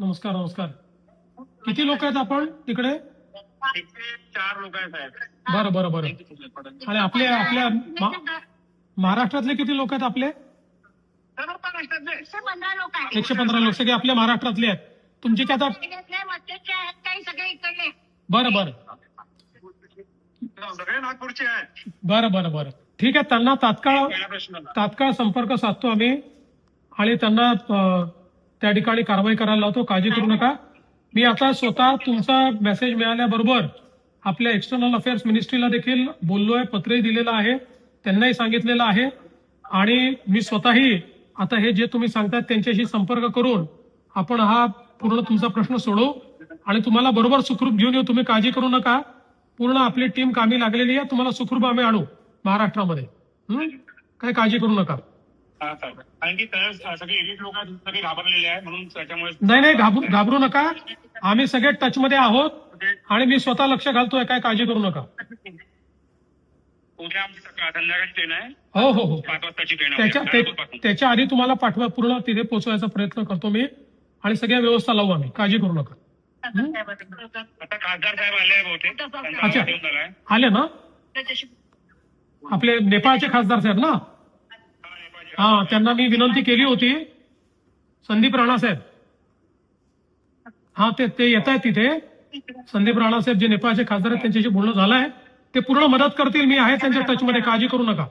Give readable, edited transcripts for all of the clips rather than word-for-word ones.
नमस्कार नमस्कार. किती लोक आहेत आपण तिकडे? तिथे 4 लोक आहेत साहेब. बरं बरं बरं. आणि आपले आपल्या महाराष्ट्रातले किती लोक आहेत आपले? सर्व महाराष्ट्रातले 115 लोक आहेत. 115 लोक सगळे आपल्या महाराष्ट्रातले आहेत. तुमची काय आता? जिल्ह्यातले मध्यचे आहेत काही सगळे इकडले. बरं बरं सगळे नागपूरचे आहेत. बरं बरं बरं ठीक आहे. त्यांना पहिला प्रश्न तात्काळ संपर्क साधतो आम्ही आणि त्यांना त्या ठिकाणी कारवाई करायला लावतो. काळजी करू नका. मी आता स्वतः तुमचा मेसेज मिळाल्याबरोबर आपल्या एक्सटर्नल अफेअर्स मिनिस्ट्रीला देखील बोललोय, पत्रही दिलेलं आहे, त्यांनाही सांगितलेलं आहे आणि मी स्वतःही आता हे जे तुम्ही सांगतात त्यांच्याशी संपर्क करून आपण हा पूर्ण तुमचा प्रश्न सोडवू आणि तुम्हाला बरोबर सुखरूप घेऊन येऊ. तुम्ही काळजी करू नका. पूर्ण आपली टीम कामी लागलेली आहे. तुम्हाला सुखरूप आम्ही आणू महाराष्ट्रामध्ये. काही काळजी करू नका. हा साहेब. आणखी सगळे एलिट लोक सगळे घाबरलेले आहेत म्हणून त्याच्यामुळे नाही घाबरू नका. आम्ही सगळे टच मध्ये आहोत आणि मी स्वतः लक्ष घालतोय. काय काळजी करू नका. उद्या आमची संध्याकाळची ट्रेन आहे. हो हो हो 5 वाजताची ट्रेन आहे. त्याच्या आधी तुम्हाला पाठवा. पूर्ण तिथे पोहोचवायचा प्रयत्न करतो मी आणि सगळ्या व्यवस्था लावू आम्ही. काळजी करू नका. आता खासदार साहेब आले बहुतेक. त्यांचा अच्छा. आवाज येऊन झालाय. आले ना आपले नेपाळचे खासदार साहेब ना? हा, त्यांना मी विनंती केली होती. संदीप राणा साहेब, हा ते येत आहेत तिथे. संदीप राणा साहेब जे नेपाळचे खासदार आहेत त्यांच्याशी बोलणं झालंय. ते पूर्ण मदत करतील. मी आहे त्यांच्या टच मध्ये. काळजी करू नका.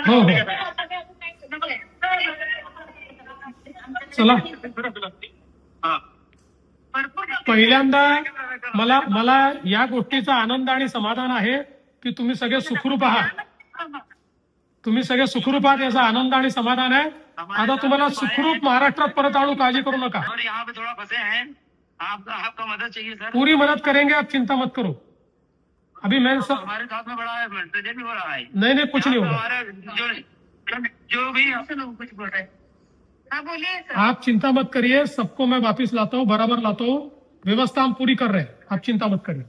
हो हो चला. पहिल्यांदा मला या गोष्टीचा आनंद आणि समाधान आहे की तुम्ही सगळे सुखरूप आहात. तुम्ही सगळे सुखरूप आहात याचा आनंद आणि समाधान आहे. आता तुम्हाला सुखरूप महाराष्ट्रात परत आणू. काळजी करू नका. यहाँ पे थोड़ा फंसे हैं. आपका मदद चाहिए सर. पूरी मदद करेंगे. आप चिंता मत करो. अभी मैं सब हमारे साथ में बड़ा है, प्रेजेंट भी बड़ा है. नहीं कुछ नहीं होगा. हमारे जो भी कुछ बोल रहे हैं. हाँ बोलिए सर. आप चिंता मत करिए. सबको मैं वापिस लाता हूँ, बराबर लाता हूँ. व्यवस्था हम पूरी कर रहे हैं. आप चिंता मत करिए.